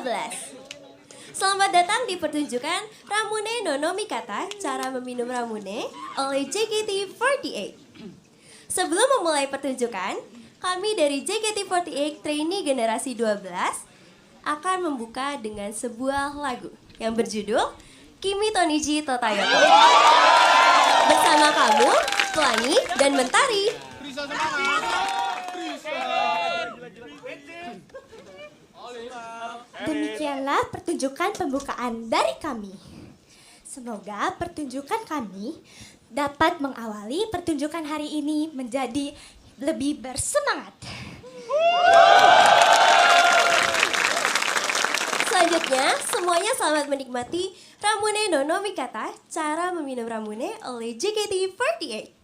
12. Selamat datang di pertunjukan Ramune no Nomikata, cara meminum Ramune oleh JKT48. Sebelum memulai pertunjukan, kami dari JKT48 trainee generasi 12 akan membuka dengan sebuah lagu yang berjudul Kimi Toniji Totayoto. Bersama kamu, Pelangi dan Mentari. Demikianlah pertunjukan pembukaan dari kami. Semoga pertunjukan kami dapat mengawali pertunjukan hari ini menjadi lebih bersemangat. Selanjutnya, semuanya selamat menikmati Ramune no Nomikata, cara meminum Ramune oleh JKT48.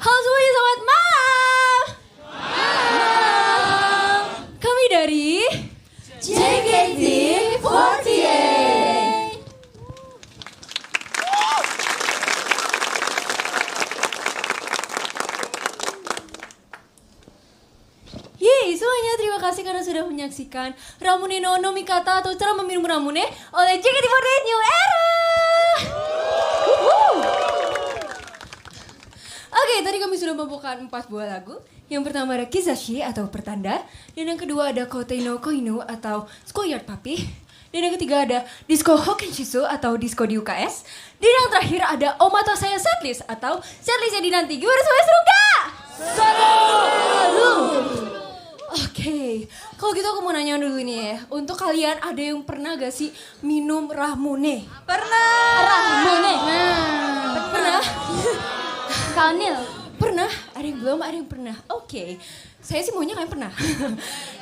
Halo semuanya, selamat malam. Kami dari JKT48. Yeay, semuanya terima kasih karena sudah menyaksikan Ramune no Nomikata atau cara meminum Ramune oleh JKT48 New Era. Oke, tadi kami sudah membawakan 4 buah lagu. Yang pertama ada Kizashi atau Pertanda. Dan yang kedua ada Kotei no Koinu atau Schoolyard Puppy. Dan yang ketiga ada Disco Hokkenshisu atau Disco di UKS. Dan yang terakhir ada Omata Saya Setlist atau Setlist yang dinanti. Gimana semuanya, seru gak? Seru! Oke, kalau gitu aku mau nanya dulu nih ya. Untuk kalian ada yang pernah gak sih minum Ramune? Pernah. Ramune? Pernah? Kanil. Pernah? Ada yang belum? Ada yang pernah? Oke. Saya sih maunya kayak pernah.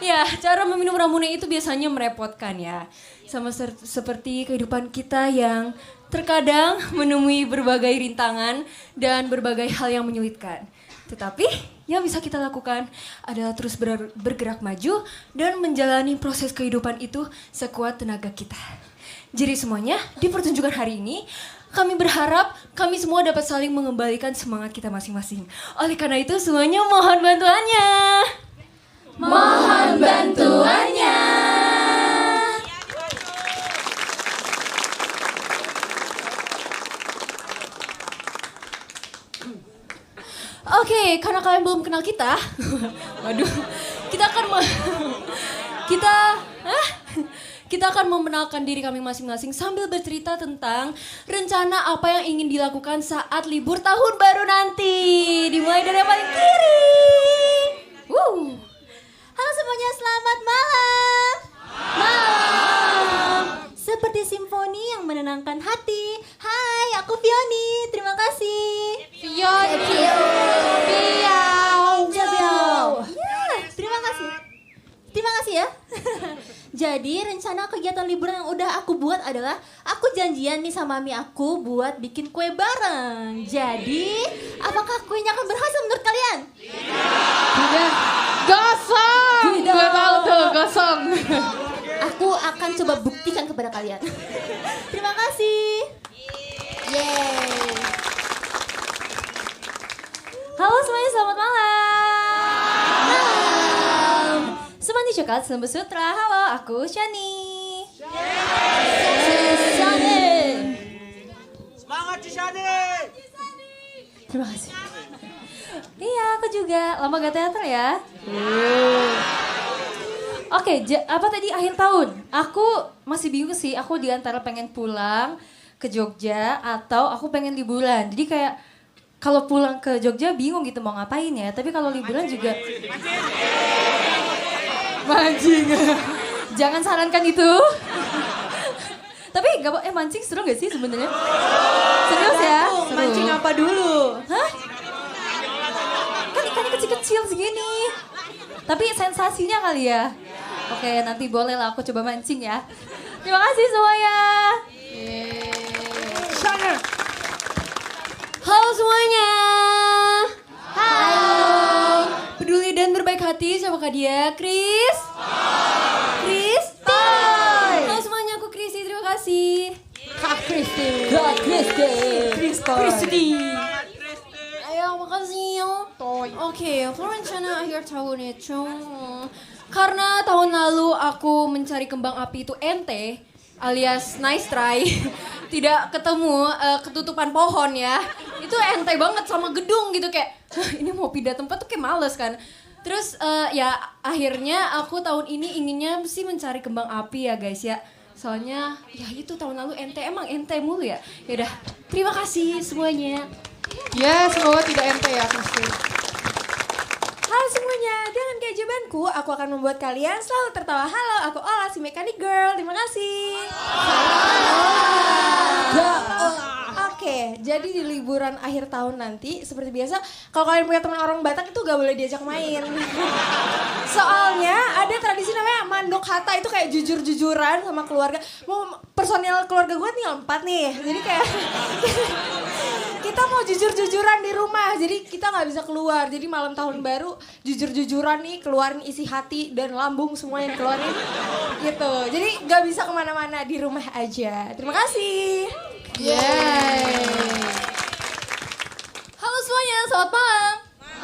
Ya, cara meminum Ramune itu biasanya merepotkan ya. Sama seperti kehidupan kita yang terkadang menemui berbagai rintangan dan berbagai hal yang menyulitkan. Tetapi yang bisa kita lakukan adalah terus bergerak maju dan menjalani proses kehidupan itu sekuat tenaga kita. Jadi semuanya di pertunjukan hari ini kami berharap kami semua dapat saling mengembalikan semangat kita masing-masing. Oleh karena itu semuanya mohon bantuannya. Mohon bantuannya. Oke, karena kalian belum kenal kita, waduh, kita akan memperkenalkan diri kami masing-masing sambil bercerita tentang rencana apa yang ingin dilakukan saat libur tahun baru nanti. Dimulai dari yang paling kiri. Halo semuanya, selamat malam. Malam. Seperti simfoni yang menenangkan hati. Hai, aku Fioni. Terima kasih. Fioni. Terima kasih ya. Jadi rencana kegiatan liburan yang udah aku buat adalah aku janjian nih sama mami aku buat bikin kue bareng. Jadi apakah kuenya akan berhasil menurut kalian? Tidak. Gosong. Tidak. Gue tahu tuh, gosong. Aku akan coba buktikan kepada kalian. Terima kasih. Yeay. Halo semuanya, selamat malam. Semuanya coklat, Selembut Sutra. Halo, aku Shani. Semangat Cisani. Terima kasih. Iya, aku juga. Lama gak teater ya. Oke, apa tadi akhir tahun? Aku masih bingung sih. Aku di antara pengen pulang ke Jogja atau aku pengen liburan. Jadi kayak kalau pulang ke Jogja bingung gitu mau ngapain ya. Tapi kalau liburan juga mancing. Jangan sarankan itu. Tapi mancing seru gak sih sebenarnya? Serius ya? Seru. Mancing apa dulu? Hah? Kan ikannya kecil-kecil segini. Tapi sensasinya kali ya. Oke, nanti boleh lah aku coba mancing ya. Terima kasih semuanya. Halo semuanya. Hai. hati, siapakah dia? Chris? Chris? Halo semuanya, aku Christy, terima kasih. Kak Kristi. Ayo, makasih ya. Oke, aku rencana akhir tahun itu. Karena tahun lalu aku mencari kembang api itu ente, alias nice try. Tidak ketemu ketutupan pohon ya. Itu ente banget sama gedung gitu kayak, ini mau pindah tempat tuh kayak males kan. Terus ya akhirnya aku tahun ini inginnya sih mencari kembang api ya guys ya. Soalnya ya itu tahun lalu emang ente mulu ya. Yaudah, terima kasih semuanya. Ya, semoga tidak ente ya Kristi. Halo semuanya, dengan keajaibanku aku akan membuat kalian selalu tertawa. Halo, aku Ola, si Mechanic Girl. Terima kasih. Oke, jadi di liburan akhir tahun nanti seperti biasa, kalau kalian punya teman orang Batak itu gak boleh diajak main. Soalnya ada tradisi namanya mandok hata, itu kayak jujur-jujuran sama keluarga. Mau personil keluarga gue tinggal 4 nih, jadi kayak kita mau jujur-jujuran di rumah, jadi kita nggak bisa keluar. Jadi malam tahun baru jujur-jujuran nih, keluarin isi hati dan lambung semua yang keluarin gitu. Jadi nggak bisa kemana-mana, di rumah aja. Terima kasih. Yeay. Halo semuanya, selamat malam.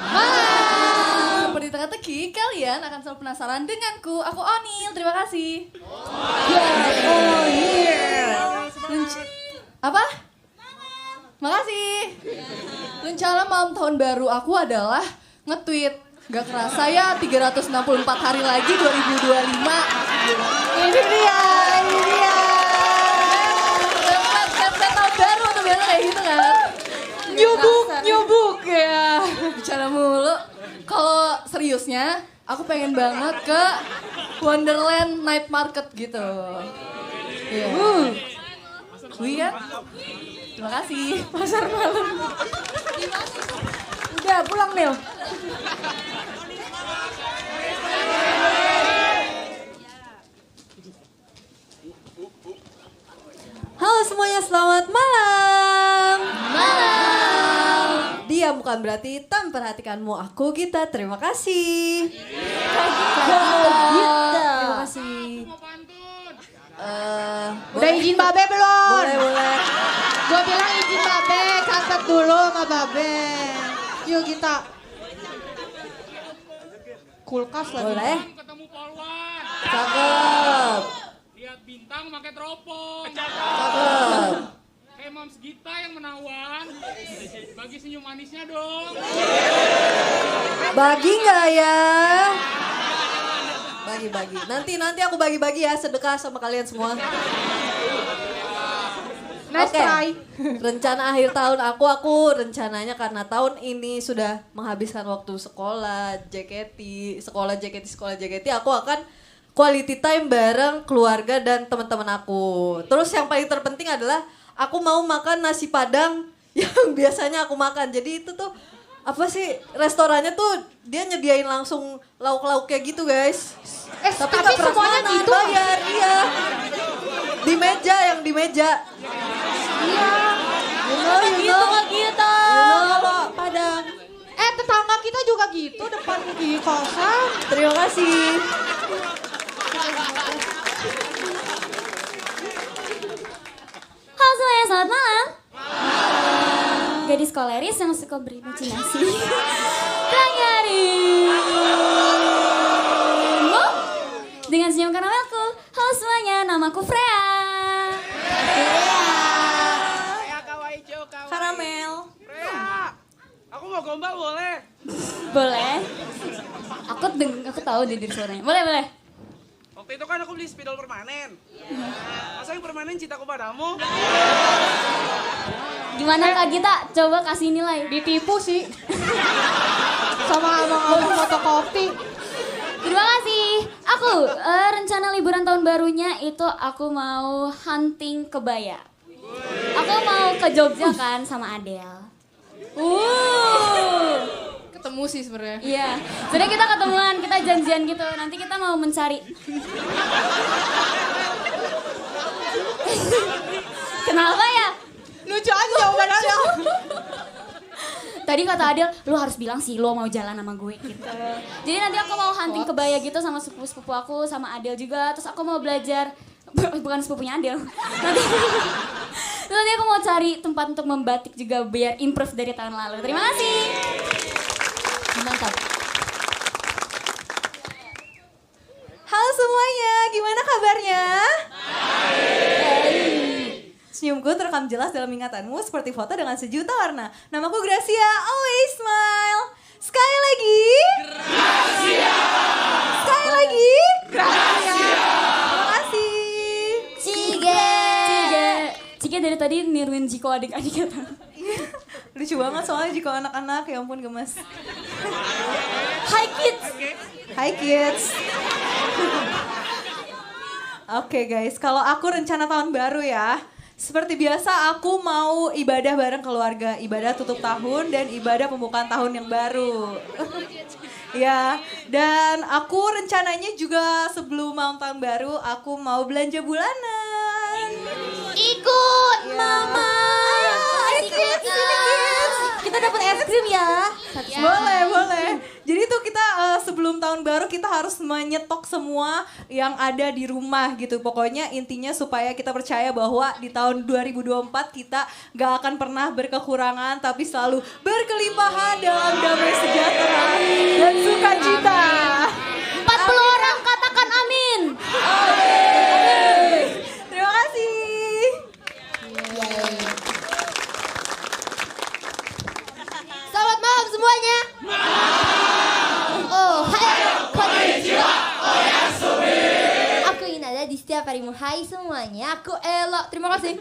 Malam. Seperti teka-teki, kalian akan selalu penasaran denganku. Aku Onil, terima kasih. Apa? Makasih. Rencana malam tahun baru aku adalah nge-tweet. Gak kerasa ya 364 hari lagi 2025. Ini dia. Template tahun baru tuh biasa kayak gitu kan. Nyubuk ya. Bicara mulu. Kalau seriusnya, aku pengen banget ke Wonderland Night Market gitu. Iya. Wih kan? Terima kasih. Pasar malam. Udah pulang Nil. Halo semuanya, selamat malam. Malam. Dia bukan berarti tak memperhatikanmu. Aku Gita, terima kasih. Terima kasih. Udah izin Babe belum? Boleh. Gua bilang izin Babe, catat dulu sama Babe. Yuk kita. Kulkas lagi. Boleh. Ketemu polwan. Cakep. Lihat bintang pakai teropong. Cakep. Hey Moms Gita yang menawan. Bagi senyum manisnya dong. Bagi nggak ya? Bagi. Nanti aku bagi-bagi ya, sedekah sama kalian semua. Nice Oke. try. Rencana akhir tahun aku rencananya karena tahun ini sudah menghabiskan waktu sekolah JKT, aku akan quality time bareng keluarga dan teman-teman aku. Terus yang paling terpenting adalah aku mau makan nasi Padang yang biasanya aku makan. Jadi itu tuh apa sih, restorannya tuh dia nyediain langsung lauk-lauk kayak gitu guys. Tapi nggak pernah semuanya nahan gitu? bayar, iya. Di meja. Iya. You know, Padang. Tetangga kita juga gitu depan di kosan. Terima kasih. Halo semuanya, selamat malam. Gadis koleris yang suka berimajinasi. Tanyarinmu dengan senyum karamelku. Halo semuanya, namaku Freya. Karamel. Aku mau gombal boleh? Boleh? Aku tahu diri suaranya. Boleh. Waktu itu kan aku beli spidol permanen. Masa yang permanen cintaku padamu? Gimana Kak Gita? Coba kasih nilai. Ditipu sih. Sama abang-abang fotokopi. Terima kasih. Aku rencana liburan tahun barunya itu aku mau hunting kebaya. Aku mau ke Jogja kan sama Adele. Ketemu sih sebenarnya. Iya. Jadi kita ketemuan, kita janjian gitu. Nanti kita mau mencari. Kenapa ya? Lucu aja jawaban Anda. Tadi kata Adel, lu harus bilang sih lu mau jalan sama gue gitu. Jadi nanti aku mau hunting kebaya gitu sama sepupu-sepupu aku, sama Adel juga. Terus aku mau belajar, bukan sepupunya Adel. Nanti aku mau cari tempat untuk membatik juga biar improve dari tahun lalu. Terima kasih. Mantap. Halo semuanya, gimana kabarnya? Senyumku terekam jelas dalam ingatanmu seperti foto dengan sejuta warna. Namaku Gracia, always smile. Sekali lagi. Gracia. Sekali lagi. Gracia. Terima kasih. Cige dari tadi niruin Jiko adik-adik kata. Lucu banget soalnya jika anak-anak, ya ampun gemes. Hi kids. Hai kids. Oke guys, kalau aku rencana tahun baru ya. Seperti biasa aku mau ibadah bareng keluarga, ibadah tutup tahun dan ibadah pembukaan tahun yang baru. Ya, dan aku rencananya juga sebelum malam tahun baru aku mau belanja bulanan. Ikut Ya. mama. Ayo kids, sini kids. Kita dapat es krim ya. Boleh, boleh. Jadi tuh kita sebelum tahun baru kita harus menyetok semua yang ada di rumah gitu. Pokoknya intinya supaya kita percaya bahwa di tahun 2024 kita gak akan pernah berkekurangan tapi selalu berkelimpahan dalam damai sejahtera dan sukacita. 40 orang katakan amin. Terima kasih. Selamat malam semuanya. Oh, hai. Konnichiwa. Aku ingin ada di setiap harimu. Hai semuanya, aku Elo. Terima kasih.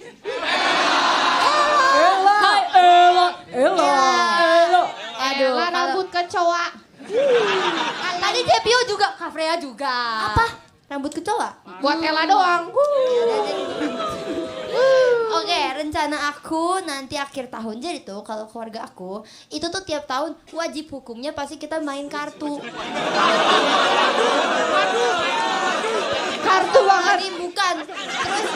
Hai Elo. Aduh, Lah rambut kecoa. tadi Jepio juga, Kak Freya juga. Apa? Rambut kecoa? Buat Ella doang. Oke, rencana aku nanti akhir tahun jadi tuh kalau keluarga aku itu tuh tiap tahun wajib hukumnya pasti kita main kartu. Kartu banget. Ini bukan. Terus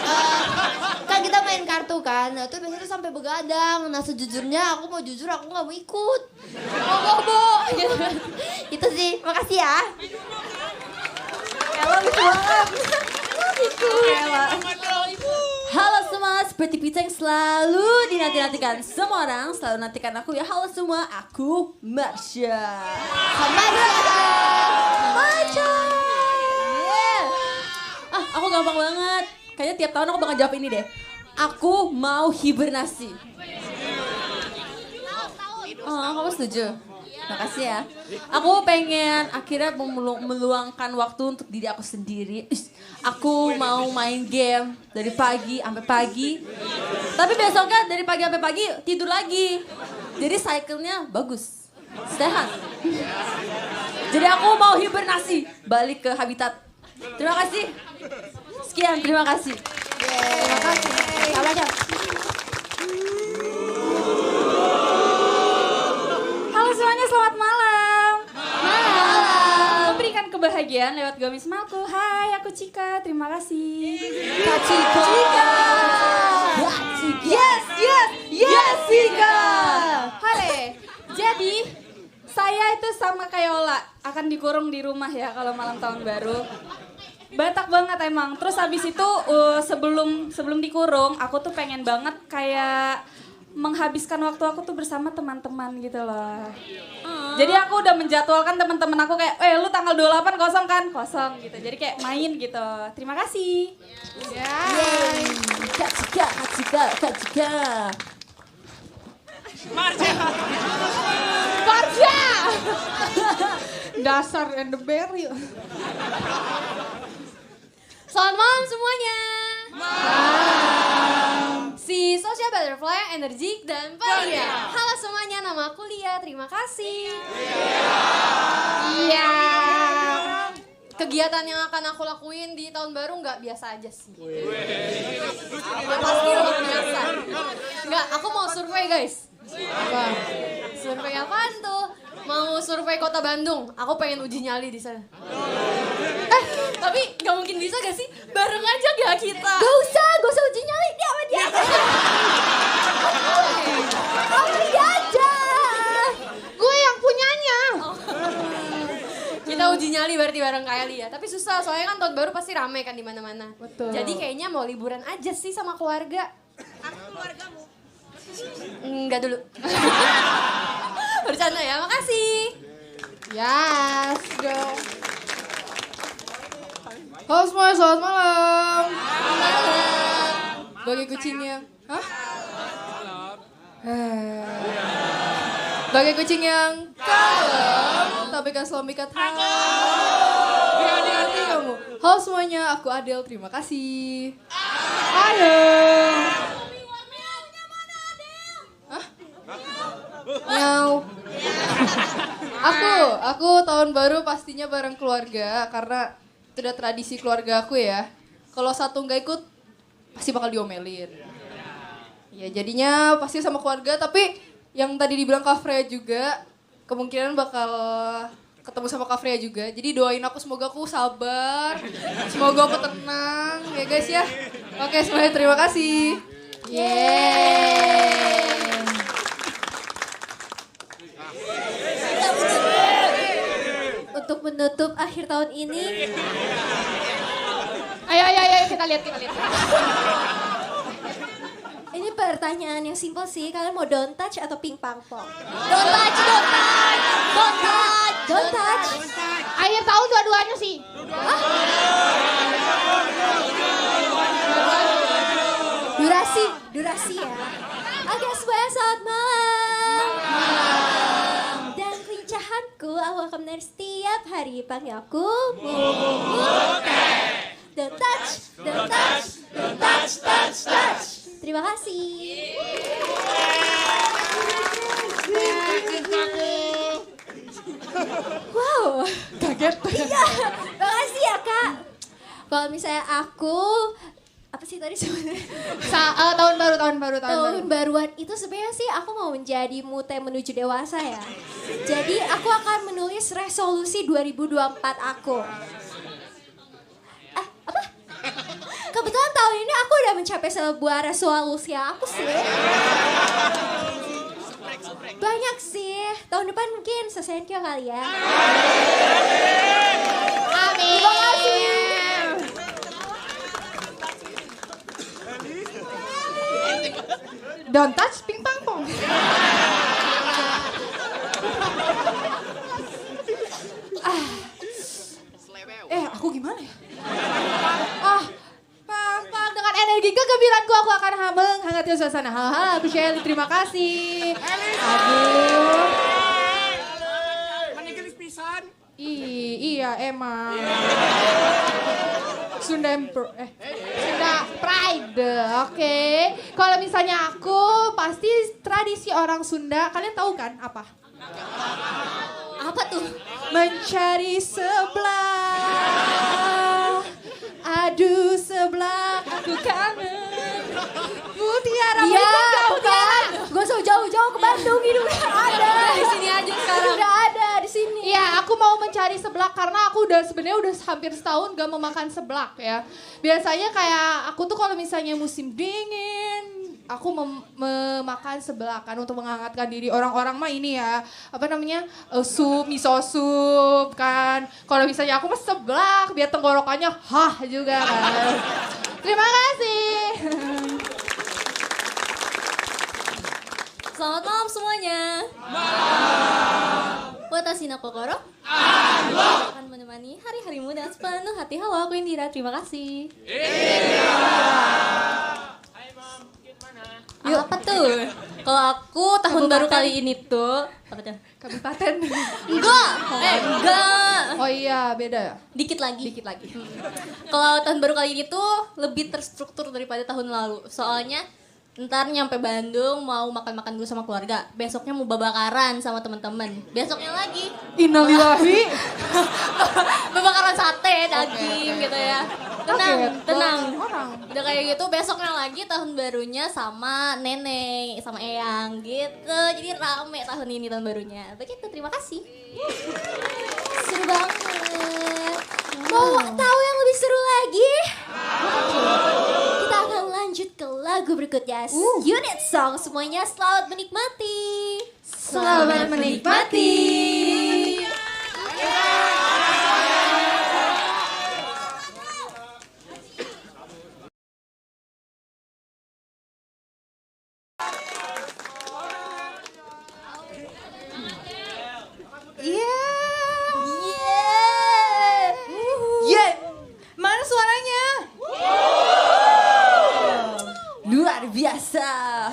kan kita main kartu kan, nah, itu biasanya tuh sampai begadang. Nah sejujurnya aku mau jujur aku nggak mau ikut. Mau bobo. Itu sih, makasih ya. Elo lucu banget. Halo semua, seperti pizza yang selalu dinanti-nantikan semua orang, selalu nantikan aku ya. Halo semua, aku Marsha. Aku gampang banget. Kayaknya tiap tahun aku bakal jawab ini deh. Aku mau hibernasi. Oh, kamu setuju? Makasih ya. Aku pengen akhirnya meluangkan waktu untuk diri aku sendiri. Aku mau main game dari pagi sampai pagi. Tapi besoknya dari pagi sampai pagi tidur lagi. Jadi cycle-nya bagus. Sehat. Jadi aku mau hibernasi, balik ke habitat. Terima kasih. Sekian, terima kasih. Terima kasih. Apa aja? Halo semuanya, selamat malam. Malam. Memberikan kebahagiaan lewat gamis malku. Hai, aku Cika. Terima kasih. Kak Cika. Yes, Cika. Hale. Jadi, saya itu sama kayak Ola akan dikurung di rumah ya kalau malam tahun baru. Batak banget emang. Terus habis itu sebelum dikurung, aku tuh pengen banget kayak menghabiskan waktu aku tuh bersama teman-teman gitu loh. Jadi aku udah menjadwalkan teman-teman aku kayak, lu tanggal 28 kosong kan? Kosong gitu. Jadi kayak main gitu. Terima kasih. Kak Cika. Marsha. Dasar and the berry. Selamat malam semuanya. Si Social Butterfly, energik dan bahagia. Halo semuanya, nama aku Lia. Terima kasih. Iya. Kegiatan yang akan aku lakuin di tahun baru nggak biasa aja sih. Pasti luar biasa. Nggak, aku mau survei guys. Survei apaan tuh? Mau survei kota Bandung. Aku pengen uji nyali di sana. Tapi nggak mungkin bisa gak sih? Bareng aja gak kita? Gak usah uji nyali. Dia aja. Aku dia aja. bareng Kak Eli ya. Tapi susah soalnya kan tahun baru pasti rame kan di mana-mana. Betul. Jadi kayaknya mau liburan aja sih sama keluarga. Keluargamu. Enggak dulu. Bercanda ya, makasih. Yes, go. Halo semuanya, selamat malam. Bagi kucingnya. Hah? Bagi kucing yang kalem, tapi kan selalu mikat hati kamu. Halo semuanya, aku Adel, terima kasih. Adel. Hah? Miau. Aku tahun baru pastinya bareng keluarga karena itu udah tradisi keluarga aku ya. Kalau satu nggak ikut pasti bakal diomelin. Ya jadinya pasti sama keluarga, tapi yang tadi dibilang Kak Freya juga kemungkinan bakal ketemu sama Kak Freya juga. Jadi doain aku semoga aku sabar, semoga aku tenang ya guys ya. Oke semuanya terima kasih. Yeay. Untuk menutup akhir tahun ini, Ayo kita lihat. ini pertanyaan yang simpel sih. Kalian mau don't touch atau ping pong? Don't touch, don't touch, don't touch, Don't touch. Akhir tahun dua-duanya sih. Durasi ya. Oke, semuanya selamat malam. Dan kelincahanku, aku akan menari setiap hari. Panggil aku Don't touch, don't touch, don't touch, touch, touch. Terima kasih. Wow, kaget. Iya, makasih ya Kak. Kalau misalnya aku, apa sih tadi sebenarnya? Tahun baru. Tahun baruan itu sebenarnya sih aku mau menjadi mute menuju dewasa ya. Jadi aku akan menulis resolusi 2024 aku. Apa? Kebetulan tahun ini aku udah mencapai sebuah resolusi aku sih. Banyak sih. Tahun depan mungkin selesaiin kali ya. Amin. Terima kasih. Don't touch ping pong. Aku gimana ya? Pang, dengan energi kegembiraanku aku akan menghangatkan suasana. Halo, aku Shelly, terima kasih. Aduh. Meninggalis pisan. Iya emang. Sunda Pride, oke. Kalau misalnya aku pasti tradisi orang Sunda, kalian tahu kan apa? Apa tuh? Mencari sebelah, aduh sebelah, aku kangen. Mutiara Iya, kau kan? Gue so jauh-jauh ke Bandung hidup ada. Di sini aja sekarang. Udah ada di sini. Iya, aku mau mencari seblak karena aku sebenarnya udah hampir setahun gak memakan seblak ya. Biasanya kayak aku tuh kalau misalnya musim dingin, aku memakan seblak kan untuk menghangatkan diri. Orang-orang mah ini ya, apa namanya, miso sup kan. Kalau misalnya aku mah seblak biar tenggorokannya juga kan. Terima kasih. Selamat malam semuanya. Watashi no kokoro akan menemani hari-harimu dengan sepenuh hati. Halo, aku Indira. Terima kasih. Yuk, apa tuh? Kalau aku tahun baru kali ini tuh apa tuh? Kabupaten. Enggak. Oh iya, beda. Dikit lagi. Kalau tahun baru kali ini tuh lebih terstruktur daripada tahun lalu. Soalnya ntar nyampe Bandung mau makan-makan dulu sama keluarga. Besoknya mau babakaran sama teman-teman. Besoknya lagi Innalillahi. babakaran sate, daging gitu ya. Tenang. Orang. Udah kayak gitu besoknya lagi tahun barunya sama nenek, sama eyang gitu. Jadi rame tahun ini tahun barunya. Begitu, terima kasih. Seru banget. Mau tahu yang lebih seru lagi? Kita akan lanjut ke lagu berikutnya. Unit song, semuanya selamat menikmati. Selamat menikmati. biasa.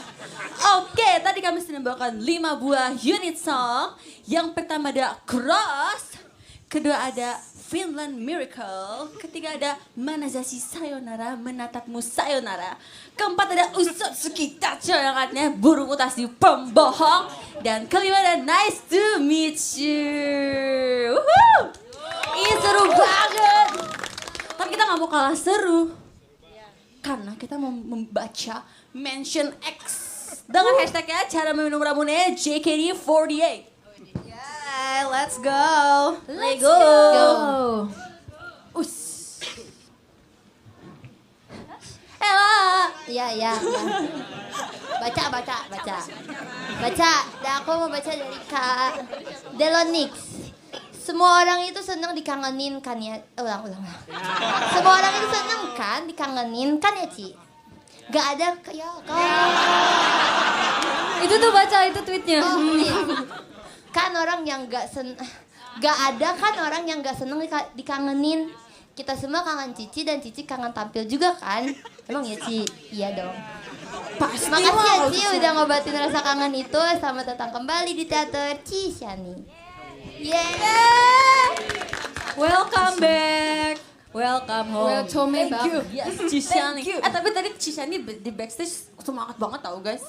Oke, tadi kami sudah membawakan 5 buah unit song. Yang pertama ada Cross, kedua ada Finland Miracle, ketiga ada Manazashi Sayonara, Menatapmu Sayonara, keempat ada Usatsuki Tacho yang artinya burung mutasi pembohong, dan kelima ada Nice to Meet You. Woohoo! Ih, seru banget. Tapi kita nggak mau kalah seru, karena kita mau membaca Mention X dengan hashtagnya cara meminum ramune JKT48. Let's go. Let's go. Us. Ella. Iya. Baca. Dan aku mau baca dari Kak Delonix. Semua orang itu senang dikangenin kan ya? Ulang. Semua orang itu senang kan dikangenin kan ya, Ci? Gak ada kayak Itu tuh baca itu tweetnya. Oh, iya. Kan orang yang gak ada kan orang yang gak seneng dikangenin. Kita semua kangen Cici dan Cici kangen tampil juga kan? Emang ya, Ci? Iya dong. Pasti. Makasih ya, Ci, udah ngobatin rasa kangen itu. Selamat datang kembali di teater Cishani. Welcome back. Welcome home. Welcome back. Yes, Cishani. Tapi tadi Cishani di backstage semangat banget tau guys.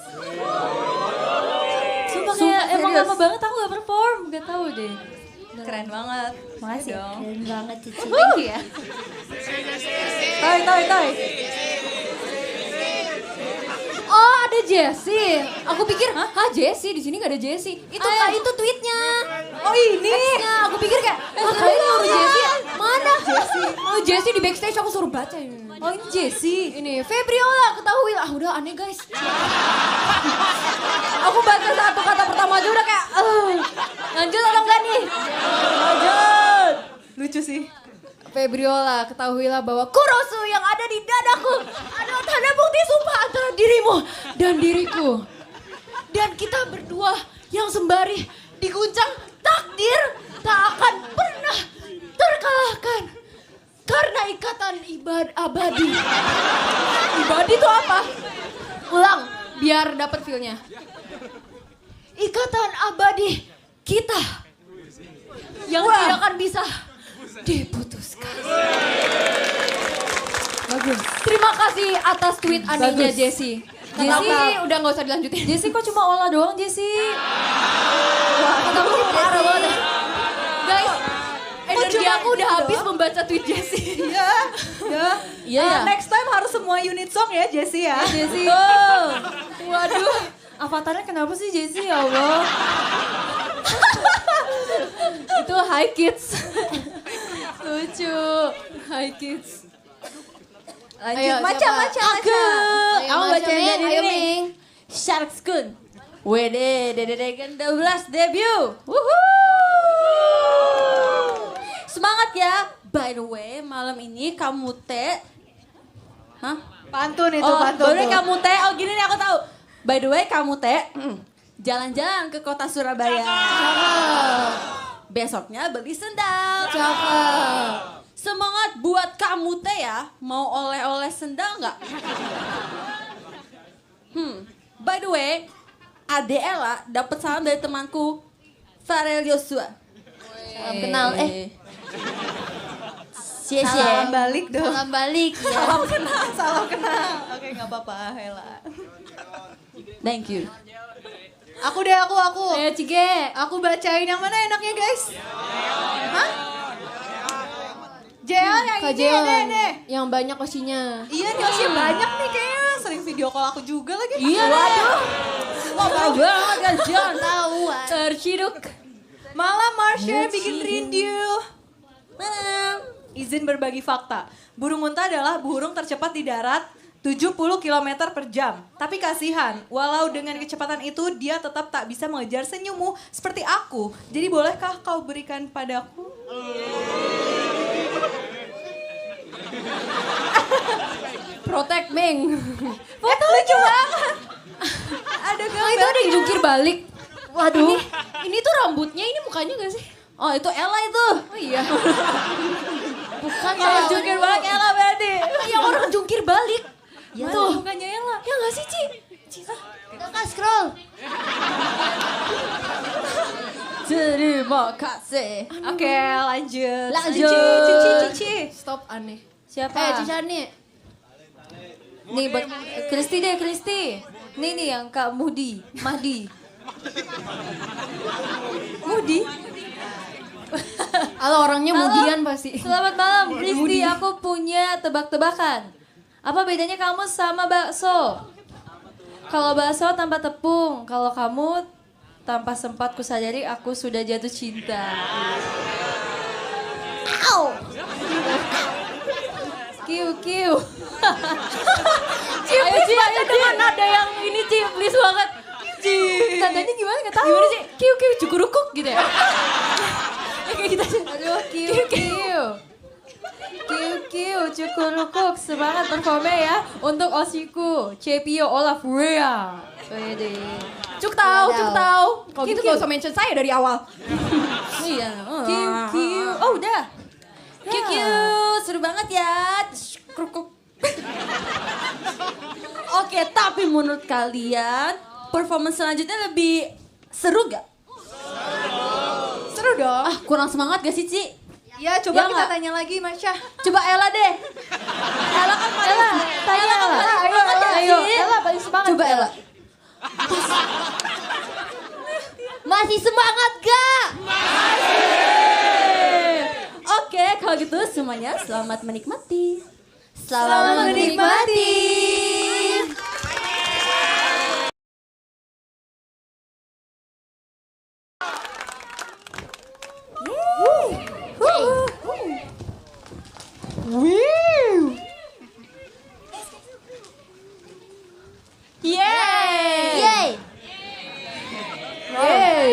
Sumpah kayak emang lama banget aku gak perform, gak tahu deh. Keren banget. Makasih. Keren banget, Cici. Thank you ya. Toy. Oh, ada Jessie. Aku pikir, Jessie? Di sini gak ada Jessie. Itu itu tweetnya. Oh ini. Nah, aku pikir kayak, kalian nyuruh Jessie. Mana? Jessie. Oh, Jessie di backstage aku suruh baca. Oh, ini Jessie. Ini Febriola, ketahui lah. Udah aneh guys. Aku baca satu kata pertama aja udah kayak, lanjut atau enggak nih? Lanjut. Lucu sih. Febriola, ketahuilah bahwa Kurosu yang ada di dadaku adalah tanda bukti sumpah antara dirimu dan diriku. Dan kita berdua yang sembari diguncang takdir tak akan pernah terkalahkan. Karena ikatan abadi. Abadi itu apa? Ulang, biar dapat feel-nya. Ikatan abadi kita yang tidak akan bisa diputuskan. Bagus. Terima kasih atas tweet anehnya Jessie. Jessie udah gak usah dilanjutin. Jessie kok cuma olah doang Jessie. Wah, katamu parah banget. Guys, energi aku udah habis membaca tweet Jessie. Iya. Next time harus semua unit song ya Jessie ya. Jessie. Waduh, avatarnya kenapa sih Jessie ya Allah? Itu Hi Kids. Lucu. Hi Kids. Lanjut. Macam. Aku baca Ming, ayo, ini. Ming. Sharks Kun. Wede, Dede Gen 12 debut. Woohoo! Semangat ya. By the way, malam ini kamu Pantun itu, Oh, pantun. by the way kamu gini nih aku tahu. By the way kamu jalan-jalan ke kota Surabaya. Besoknya beli sendal. Cakep. Semangat buat kamu ya. Mau oleh-oleh sendal nggak? By the way, Ade Ella dapat salam dari temanku Farel Joshua. Salam kenal. Salam balik dong. Salam balik. Ya. Salam kenal. Oke, nggak apa-apa, Hela. Thank you. Aku. Ayo Cige. Aku bacain yang mana enaknya, guys? Jeon yang Kak ini Jeon. deh. Yang banyak kosinya. Iya nih, Oshi banyak nih kayaknya. Sering video call aku juga lagi. Iya, waduh. Wah, parah banget kan, John. Tahuan. Terciduk. Malam Marsha bikin rindu. Izin berbagi fakta. Burung unta adalah burung tercepat di darat 70 km per jam. Tapi kasihan, walau dengan kecepatan itu dia tetap tak bisa mengejar senyummu seperti aku. Jadi bolehkah kau berikan padaku? Protect Ming. Foto lucu banget. Ada Oh, gambar. itu ada jungkir balik. Waduh. Ini tuh rambutnya, ini mukanya gak sih? Oh, itu Ella itu. Oh iya. Bukan Kalau tahu. jungkir balik Ella berarti. Yang orang jungkir balik. Ya. Tuh. Mukanya Ella. Ya gak sih, Ci? Kakak scroll. Terima kasih. Oke, lanjut. Cici. Stop aneh. Siapa? Cisani. Nih buat Kristi deh, Kristi. Nih yang Kak Mahdi. Mudi? Halo, orangnya Mudian pasti. Selamat malam, Kristi. Aku punya tebak-tebakan. Apa bedanya kamu sama bakso? Kalau bakso tanpa tepung, kalau kamu tanpa sempat kusadari aku sudah jatuh cinta. Ow! Kiu. Ayo Ci, dengan nada yang ini Ci, please banget. Ci. Nadanya gimana nggak tahu. Gimana sih? Kiu cukurukuk gitu ya. Kayak gitu aja. Aduh, Kiu cukurukuk. Semangat performnya ya untuk Osiku, Cepio Olaf Rea. Wede. Cuk tahu. Kalau gitu gak usah mention saya dari awal. Iya. Kiu. Oh udah. Kiu, seru banget ya. Krukuk. Oke, tapi menurut kalian performance selanjutnya lebih seru gak? Seru dong. Kurang semangat gak sih, Ci? Ya, coba Ya kita nggak? tanya lagi, Masya. Coba Ella deh. Ella kan paling tanya Ella. Ayo, Ella paling semangat. Coba Ella. Masih semangat gak? Oke, kalau gitu semuanya selamat menikmati. Selamat menikmati. Yeay. Yeay.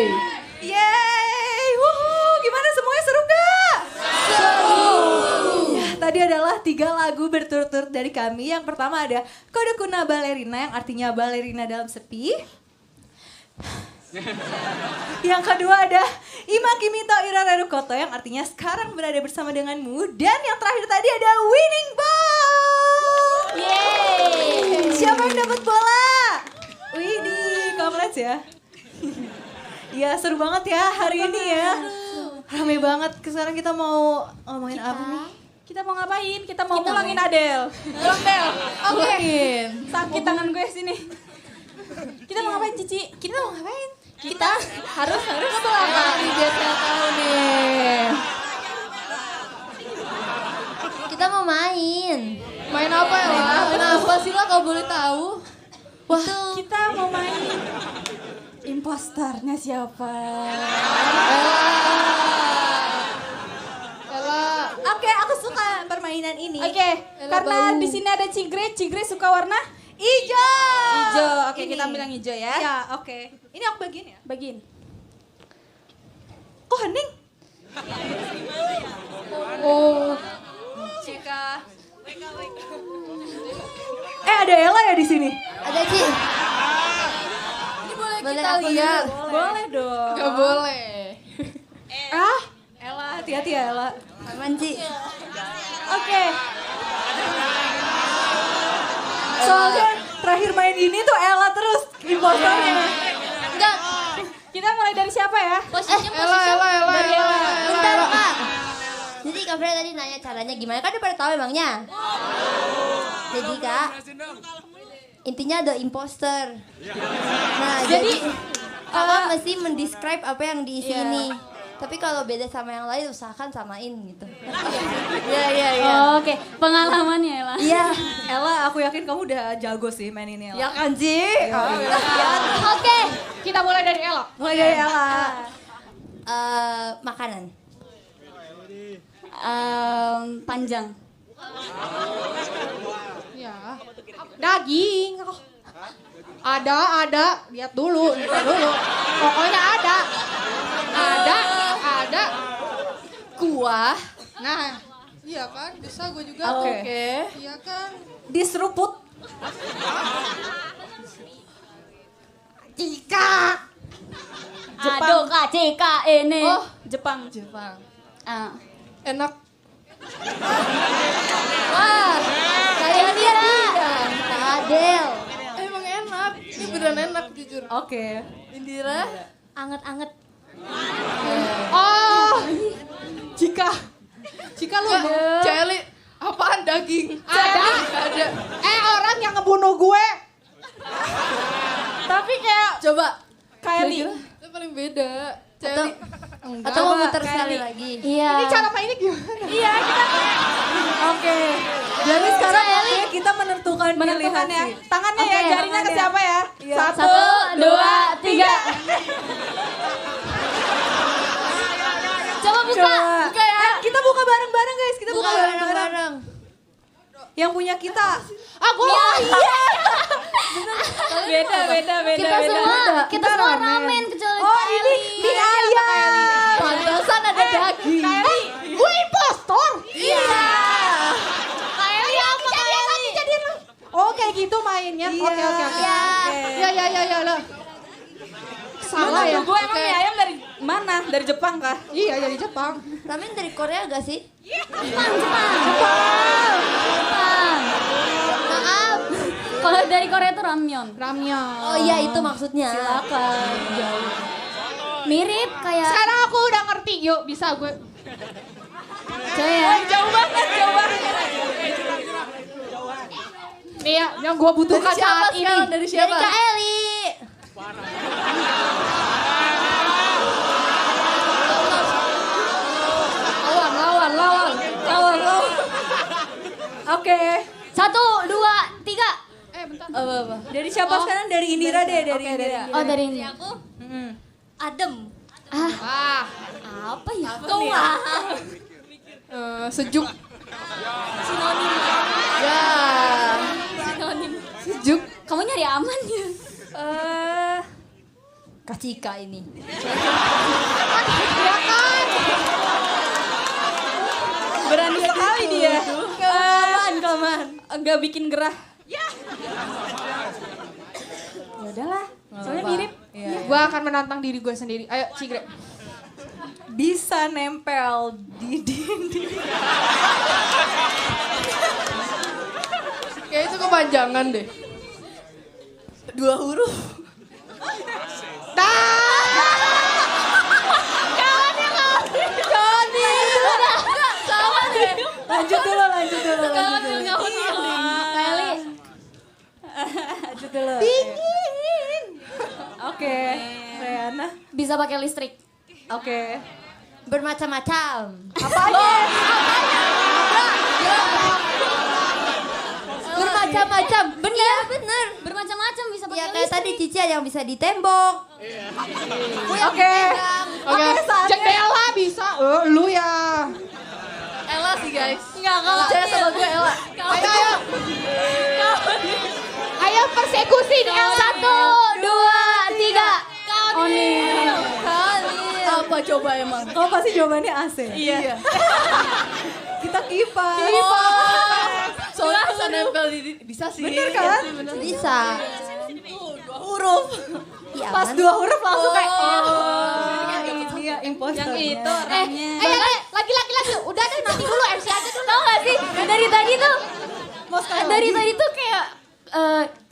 Yeay, wuhu, gimana semuanya seru gak? Seru. Ya, tadi adalah 3 lagu berturut-turut dari kami. Yang pertama ada Kode Kuna Balerina yang artinya balerina dalam sepi. Yang kedua ada Ima Kimito Irareru Koto yang artinya sekarang berada bersama denganmu. Dan yang terakhir tadi ada Winning Ball. Yeay. Siapa yang dapat bola? Widih, congrats ya. Ya seru banget ya hari ini ya. Rame banget. Sekarang kita mau ngomongin apa nih? Kita mau ngapain? Kita mau pulangin Adel. Pulang Del. Oke. Sakit tangan gue sini. Kita mau ngapain Cici? Kita mau ngapain? Kita harus pulang. Biar saya tahu nih. Kita mau main. Main apa ya lah? Kenapa sih lah kalau boleh tahu? Wah, kita mau main. Impostornya siapa? Oke, aku suka permainan ini. Oke, karena di sini ada Cigre suka warna Hijau. hijau. Oke, Ini. kita ambil yang hijau ya. Ya, oke. Ini aku bagiin ya. Bagiin. Kok hening? Oh, Cika. Ada Ella ya di sini. Ada Ci. Boleh Kita aku lihat. dulu. boleh dong. Gak boleh. Ella, hati-hati ya Ella. Aman Ci. Oke. Soalnya terakhir main ini tuh Ella terus impostornya. Enggak. Kita mulai dari siapa ya? Ella. Bentar Kak. Jadi Kak Freya tadi nanya caranya gimana, kan udah pada tahu emangnya. Jadi Kak, intinya ada imposter. Nah jadi Kakak mesti mendescribe apa yang diisi ini. Tapi kalau beda sama yang lain usahakan samain gitu. Oh, oke, pengalamannya Ella. Iya. Ella, aku yakin kamu udah jago sih main ini Ella. Ya kan Ci? Oke. Kita mulai dari Ella. Mulai dari Ella. Makanan. Panjang. Ya. Daging. Ada. Lihat dulu. Pokoknya ada. Ada. Kuah. Nah, iya kan? Bisa gue juga. Oke. Iya kan? Diseruput. Cika. Aduh Kak Cika ini. Oh, Jepang. Enak. Wah. Kalian lihat nih. Kak Adel. Emang enak. dan enak jujur. Oke. Indira. Anget-anget. Oh. Jika lu Celi, apaan daging? ada. Orang yang ngebunuh gue. Tapi kayak Coba. Kylie. Itu paling beda. Celi. Atau mau muter sekali lagi. Iya. Ini cara mainnya gimana? Iya, kita. Oke. Jadi sekarang waktunya kita menentukan pilihan ya. sih. Tangannya ya, Oke, jarinya ke siapa ya? Iya. 1, 2, 3. Coba buka. Buka ya. Kita buka bareng-bareng guys. Kita buka, Buka bareng-bareng. bareng-bareng. Yang punya kita. Aku. Kita semua ramen kecuali Oh ini mie ayam. Pantesan ada daging. Gue impostor. Iya. Kylie apa Kylie? Oh kayak gitu mainnya. Iya. Oke. Ya lah. Salah ya. Gue emang mie ayam dari mana? Dari Jepang kah? Iya dari Jepang. Ramen dari Korea gak sih? Jepang. Maaf. Kalau dari Korea itu ramyeon. Ramyeon. Oh iya itu maksudnya. Silakan. Mirip kayak Sekarang aku udah ngerti. Yuk bisa gue. coy ya. Jauh banget. Nih ya, yang gue butuhkan saat ini. Dari Kak Eli. Lawan. Oke. 1, 2, 3. Bentar. Dari siapa sekarang? Dari Indira deh. Dari Indira. Oh dari ini. Aku adem. Apa ya? Sejuk. Ya. Sinonim. Sejuk. Kamu nyari aman ya? Kak Cika ini. Berani sekali dia. Kelamaan. Enggak bikin gerah. Ya udahlah. Soalnya mirip. Gue akan menantang diri gue sendiri. Ayo Cigre. Bisa nempel di dinding. Kayak itu kepanjangan deh. 2 huruf. Lanjut dulu. Dingin. Oke. Reyana. Bisa pakai listrik. Oke. Bermacam-macam. Bermacam-macam. Bener. Iya bener. Bermacam-macam bisa pakai Ya listrik. kayak tadi Cici ada yang bisa di tembok. Oke. Jendela bisa. Lu ya. Ella sih guys. Enggak kalau Percaya sama gue Ella. Ayo. Ayo persekusi nih. 1, 2, 3. Oni. Apa coba emang? Kau pasti jawabannya AC. Iya. Kita kipas. Soalnya bisa nempel di bisa sih. Bener kan? Bisa. 2 huruf. Iya, Pas aman. 2 huruf langsung kayak Iya, imposter. Yang itu orangnya. Lagi. Udah deh nanti dulu MC aja dulu. Tau gak sih? Dari tadi tuh kayak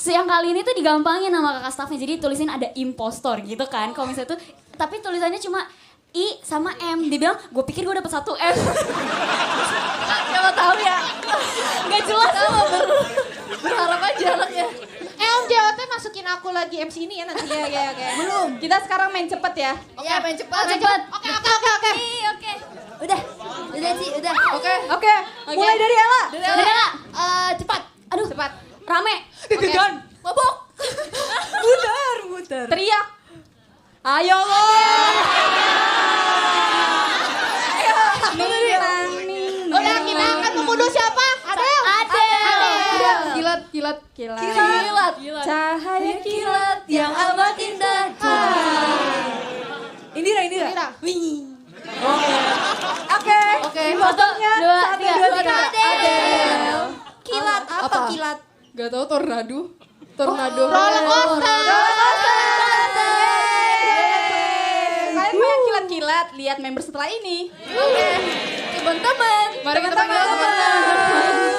yang kali ini tuh digampangin sama kakak staffnya. Jadi tulisin ada impostor gitu kan. Kalau misalnya tuh tapi tulisannya cuma I sama M. Dia bilang, gue pikir gue dapet 1 M. Siapa tahu ya. Gak jelas tuh. Berharap aja anaknya. Om JOT masukin aku lagi MC ini ya nanti ya. Belum. Kita sekarang main cepet ya. Oke, main cepat. Cepet. Oke. Oke. Udah Ci, udah. Oke. Mulai dari Ella. Udah. Cepat. Aduh. Cepat. Rame. Deg-degan. Mabok. Muter. Teriak. Ayo lo. Udah kita akan membunuh siapa? Adel. Kilat. Cahaya kilat yang amat indah. Indira. Oke. Fotonya 1, 2, 3. Adel. Kilat apa kilat? Gak tau tornado. Roller coaster. Kalian mau yang kilat-kilat lihat member setelah ini. Teman-teman. Mari kita panggil teman-teman.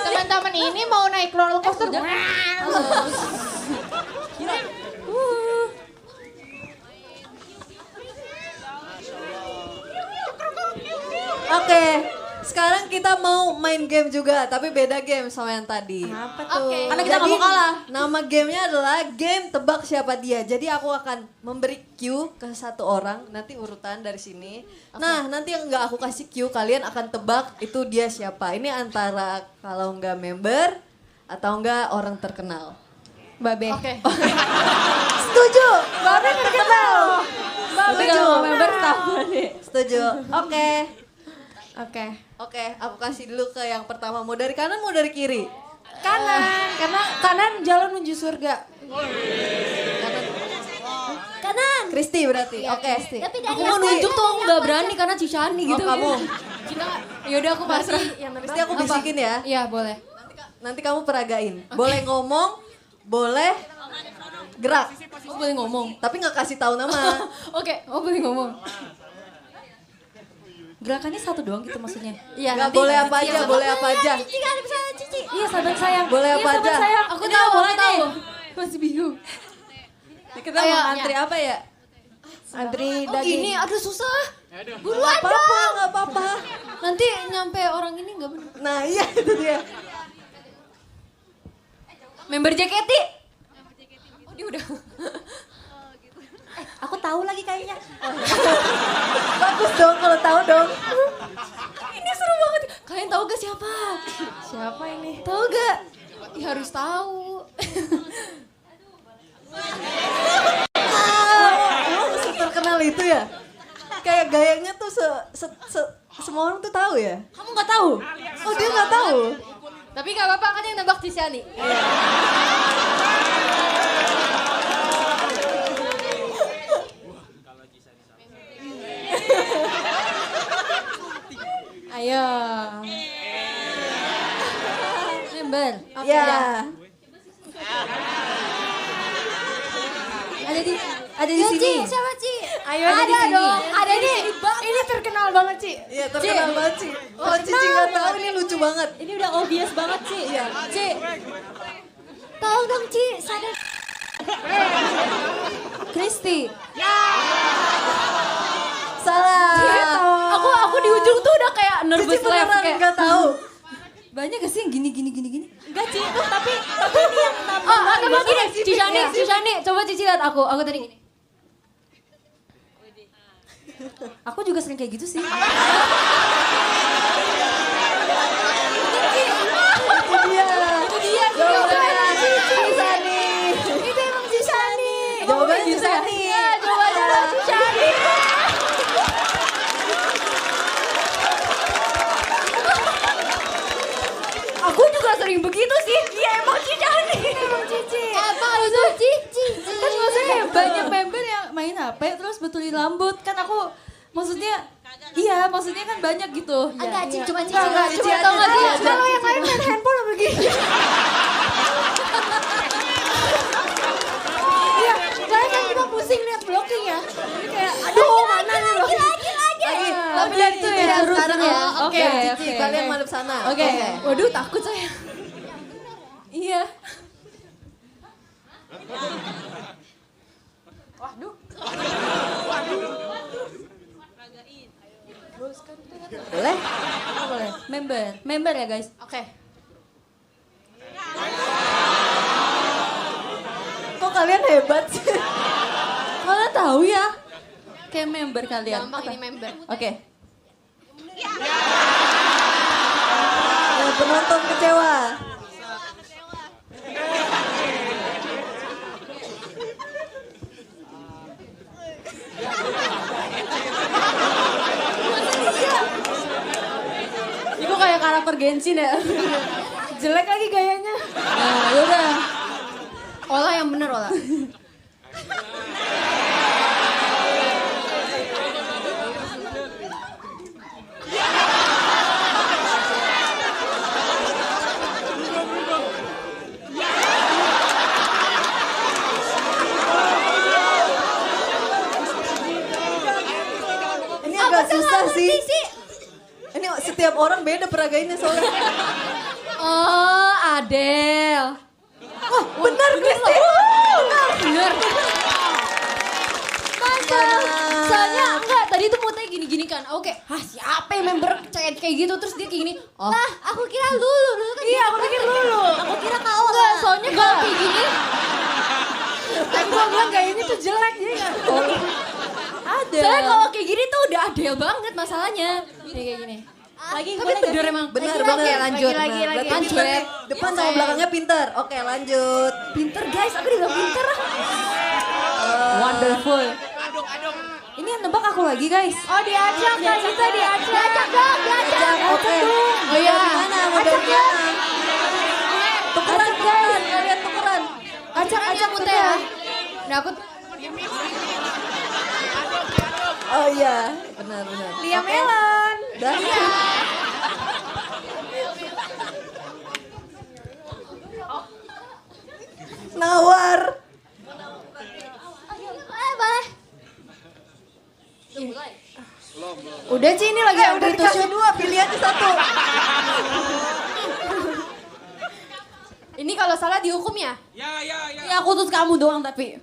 Teman-teman ini mau naik roller coaster. kita mau main game juga, tapi beda game sama yang tadi. Apa tuh? Karena kita nggak mau kalah. Nama gamenya adalah game tebak siapa dia. Jadi aku akan memberi cue ke satu orang, nanti urutan dari sini. Nah, nanti yang nggak aku kasih cue, kalian akan tebak itu dia siapa. Ini antara kalau nggak member atau nggak orang terkenal. Babe. Oke. Setuju? Babe terkenal. Tapi kalau member tahu nih. Setuju. Oke. Oke. Oke, aku kasih dulu ke yang pertama. Mau dari kanan, mau dari kiri? Kanan, karena kanan jalan menuju surga. Kanan. Kristi berarti. Oke. Tapi Aku mau nunjuk tuh aku nggak berani karena Cicani gitu. Oh, kamu. Yaudah aku pasrah. Kristi aku bisikin ya. Iya boleh. Nanti kamu peragain. Boleh ngomong, boleh gerak. Oh boleh ngomong. Tapi nggak kasih tahu nama. Oke, oh boleh ngomong. Gerakannya satu doang gitu maksudnya. Iya Nggak boleh apa aja, boleh apa aja. Cici kan bisa Cici. Iya sahabat sayang. Boleh apa aja. Aku tahu, aku tahu. Masih bingung. Kita mau antri apa ya? Antri Oh daging. gini, aduh susah. Buruan dong. Nggak apa-apa. Nanti nyampe orang ini nggak benar. Nah iya itu dia. Member JKT. Oh dia udah. Aku tahu lagi kayaknya. Bagus dong kalau tahu dong. Ini seru banget. Kalian tahu gak siapa? Siapa ini? Tahu gak? Ya, harus tahu. Emang terkenal itu ya? Kayak gayanya tuh semua orang tuh tahu ya? Kamu nggak tahu? Oh dia nggak tahu? Tapi gak apa-apa kan yang nebak Cicani. Ayo. Member. Ya. Ada di sini. Siapa Ci? Ayo ada di sini. Ada nih. Ini terkenal banget, Ci. Iya terkenal banget Ci. Oh Cici nggak tahu ini lucu banget. Ini udah obvious banget sih. Iya. Ci. Tahu dong Ci, sadar. Kristi. Salah. Aku di ujung tuh udah kayak Cici nervous laugh beneran kayak. nggak tahu. Banyak gak sih yang gini. Enggak Ci, tapi ini yang nama. Oh, atau gini, Cicani, coba Cici lihat aku tadi gini. Aku juga sering kayak gitu sih. Itu dia. Jawabannya Cicani. Itu emang Cicani. Jawabannya Cicani. Jawabannya adalah Cicani. Aku juga sering begitu sih. Iya emang Cicani. Emang Cici. Apa itu Cici? Kan maksudnya banyak member yang main HP terus betulin rambut. Kan aku maksudnya maksudnya kan banyak gitu. Enggak Ci, cuma Cici. Enggak, Cici tau gak sih? Kalau yang lain main handphone apa begini? Iya, saya kan cuma pusing lihat blocking ya. Jadi kayak, aduh mana nih blocking? Lagi. Tapi itu ya Sekarang ya. Oke, Cici kalian madep sana. Oke. Waduh takut saya. Iya. Boleh? Boleh. Member ya guys. Oke. Kok kalian hebat sih? Kalian tahu ya? Kayak member kalian. Gampang ini member. Oke. Ya, penonton kecewa. Ibu kayak karakter Genshin ya. Jelek lagi gayanya. Nah, yaudah. Olah yang bener Olah. Ini agak susah sih. Ini setiap orang beda peragainnya soalnya. Oh, Adele. Oh, benar Kristi. Bener. Mantap. Soalnya enggak, tadi tuh mutanya gini kayak gini kan. Oke, siapa yang member kayak gitu, terus dia kayak gini. Oh, Lah, aku kira Lulu kan. iya aku pikir Lulu. Aku kira kau Enggak, soalnya kalau kayak gini Kan gue bilang gayanya tuh jelek jadi gak. ada. Soalnya kalau kayak gini tuh udah adil banget masalahnya. Nih kayak gini. Lagi Tapi bener emang. Benar, Oke, benar. lanjut. Lagi. Berarti Lanjut. pinter nih. Depan sama belakangnya pinter. Oke, lanjut. Pinter guys, aku dibilang pinter. wonderful. Ini yang nebak aku lagi guys. Oh diajak Kak Cinta diajak. Diajak dong, diajak. Oke. Oh iya. Gimana? Mau dari mana? Tukeran, tukeran. Kalian tukeran. Acak Mute ya. Nah aku Oh iya, benar. Liam Melon. Dah. Nawar. Boleh. udah sih ini lagi Udah dikasih 2, pilih aja 1. Ini kalau salah dihukum ya? Ya. Ya aku tuh kamu doang tapi.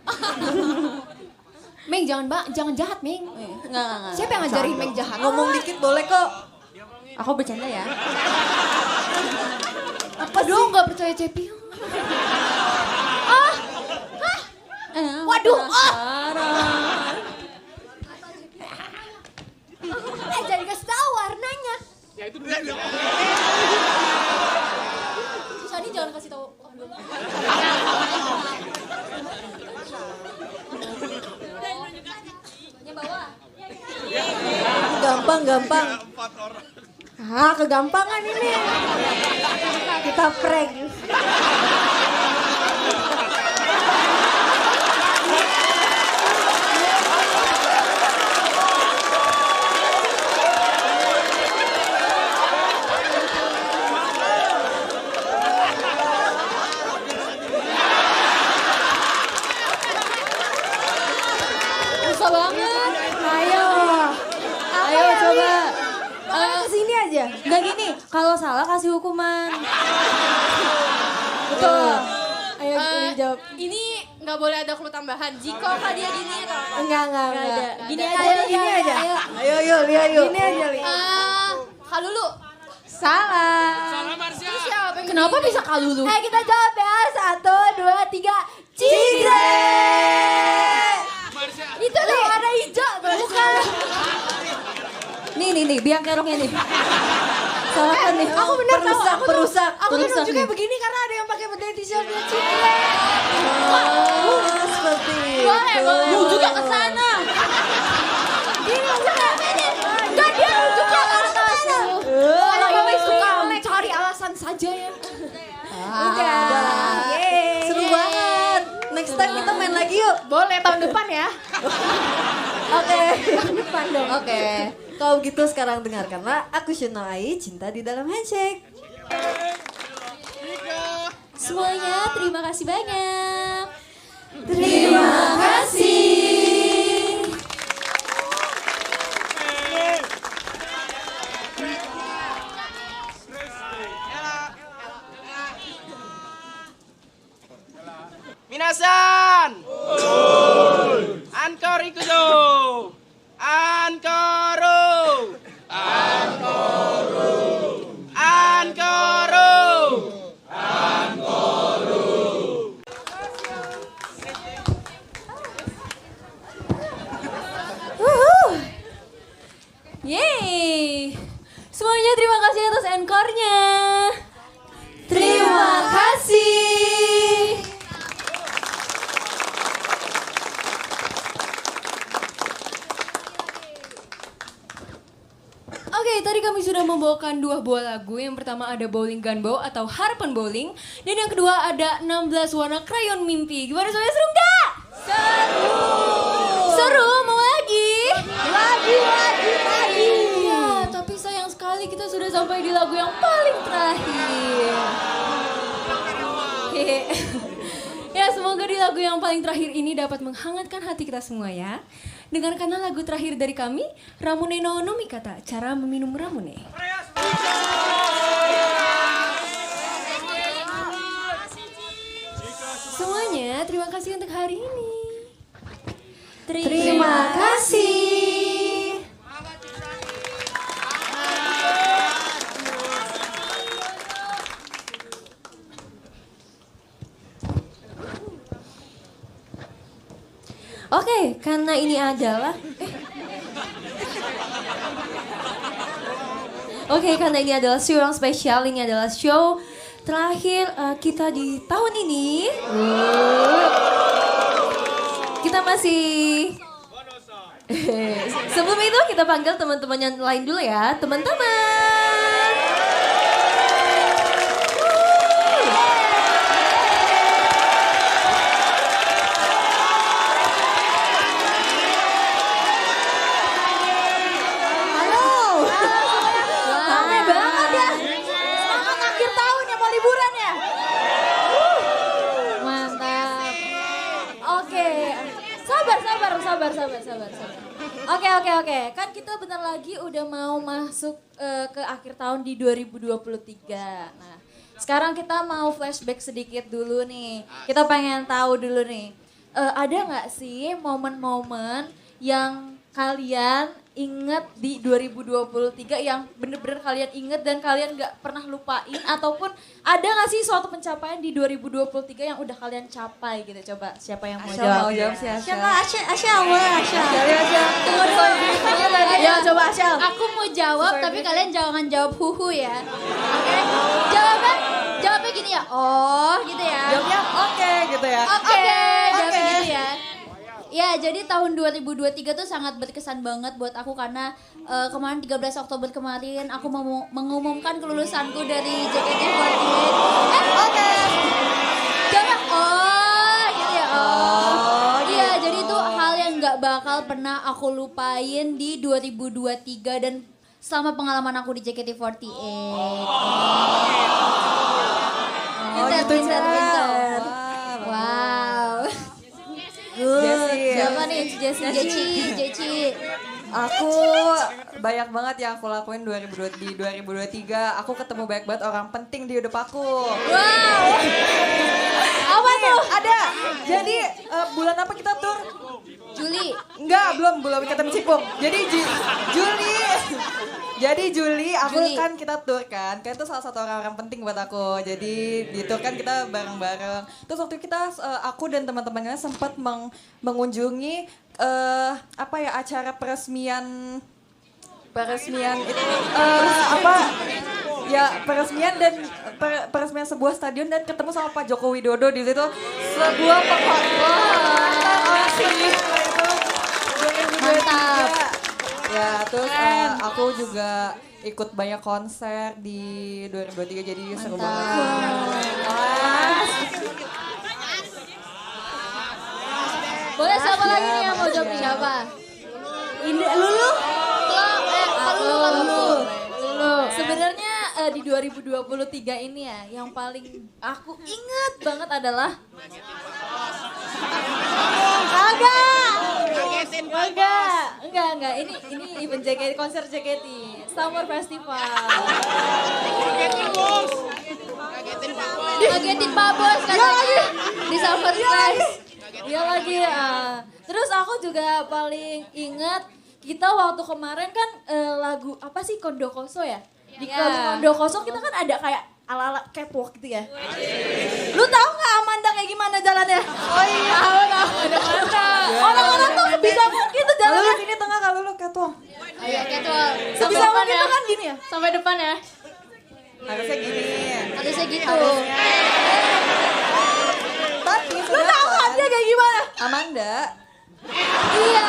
Meng jangan jahat Meng. Enggak. Siapa yang ngajarin Meng jahat? Ngomong dikit boleh kok. Aku bercanda ya. Apa dong nggak percaya Cepi? Waduh, Jadi kasih tahu warnanya. Ya itu dulu. Sani jangan kasih tahu. Gampang. Kegampangan ini. Kita prank. Susah banget. Ayo coba. Kesini aja. Enggak gini, kalau salah kasih hukuman. Betul. Ayo jawab. Ini nggak boleh ada clue tambahan. Jika Kak dia gini atau apa? Enggak. ada. Gini aja. Gini aja. Ayo lihat yuk. Gini aja, Li. Kak Lulu. Salah. Salah Marsha. Siapa yang Kenapa bisa kalulu? Ayo kita jawab ya. 1, 2, 3. Cigre. Marsha. Itu loh warna hijau. Bukan. Nih, biang keroknya nih. Salah kan nih. Aku bener tahu. Perusak. Aku Perusak nunjuknya nih. begini karena ada yang pakai beda t-shirtnya Cigre. Seperti Boleh. itu. Lu juga ke sana. Enggak dia nunjuknya ke atas. Kalau ini suka mencari alasan saja ya. Udah. Seru banget. Next time kita main lagi yuk. Boleh tahun depan ya. Oke. Depan dong. Oke. Kalau gitu sekarang dengarkanlah Aku Should Know AI, Cinta di Dalam Handshake. Semuanya terima kasih banyak. Terima kasih. Minasan. Ankor ikudo. Ankoru. Yeay. Semuanya terima kasih atas encore-nya. Terima kasih. Oke, tadi kami sudah membawakan 2 buah lagu. Yang pertama ada Bowling Gunbow atau Harapan Bowling. Dan yang kedua ada 16 warna krayon mimpi. Gimana semuanya, seru nggak? Seru, mau lagi? Lagi. Ya, tapi sayang sekali kita sudah sampai di lagu yang paling terakhir. Hehe. Ya, semoga di lagu yang paling terakhir ini dapat menghangatkan hati kita semua ya. Dengarkanlah lagu terakhir dari kami, Ramune no Nomikata, cara meminum ramune. Semuanya, terima kasih untuk hari ini. Terima kasih. Oke, karena ini adalah Oke, karena ini adalah show yang spesial, ini adalah show terakhir kita di tahun ini. Kita masih sebelum itu kita panggil teman-teman yang lain dulu ya, teman-teman. Sabar. Oke. Kan kita bentar lagi udah mau masuk ke akhir tahun di 2023. Nah, sekarang kita mau flashback sedikit dulu nih. Kita pengen tahu dulu nih. Ada nggak sih momen-momen yang kalian inget di 2023 yang bener-bener kalian inget dan kalian gak pernah lupain, ataupun ada gak sih suatu pencapaian di 2023 yang udah kalian capai gitu? Coba siapa yang mau jawab? Asyal boleh Asyal. Tunggu dulu. Ya coba Asyal. Aku mau jawab tapi kalian jangan jawab huhu ya. Oke? Jawabnya gini ya. Oh, gitu ya. Jawabnya oke gitu ya. Oke, jawabnya gitu ya. Ya, jadi tahun 2023 tuh sangat berkesan banget buat aku karena kemarin 13 Oktober kemarin aku mau mengumumkan kelulusanku dari JKT48. Oke. Jangan gitu ya. Iya, jadi itu hal yang nggak bakal pernah aku lupain di 2023 dan selama pengalaman aku di JKT48. Pintar. Wow. Siapa nih? Jeci. Aku banyak banget yang aku lakuin di 2023. Aku ketemu banyak banget orang penting di hidup aku. Wow. Apa tuh? Ada. Jadi bulan apa kita tur? Juli. Enggak, belum ketemu Cipung. Jadi Juli aku kan kita tur kan. Kayak itu salah satu orang-orang penting buat aku. Jadi di tur kan kita bareng-bareng. Terus waktu kita aku dan teman-temannya sempat mengunjungi acara peresmian itu peresmian sebuah stadion dan ketemu sama Pak Joko Widodo di situ. Sebuah penghormatan Mantap. Ya, terus aku juga ikut banyak konser di 2023 jadi seru banget. Boleh siapa lagi nih yang mau jawab nih? Siapa? Lulu. Lulu. Sebenarnya di 2023 ini ya, yang paling aku ingat banget adalah Enggak. Ini event JKT, konser JKT, Summer Festival. Ngagetin Pak Bos katanya di Summer Fest. Iya lagi ya. Terus aku juga paling ingat kita waktu kemarin kan lagu apa sih Kondokoso ya? Di lagu Kondokoso kita kan ada kayak ala-ala catwalk gitu ya. Lu tahu nggak Amanda kayak gimana jalannya? Oh iya. Tahu. Orang-orang tuh bisa mungkin tuh jalannya. Lalu sini tengah kalau lu ketong. Ayo catwalk. Sebisa mungkin tuh kan gini ya. Sampai depan ya. Harusnya gini. Harusnya gitu. Tapi Lu tahu kan dia kayak gimana? Amanda. Iya.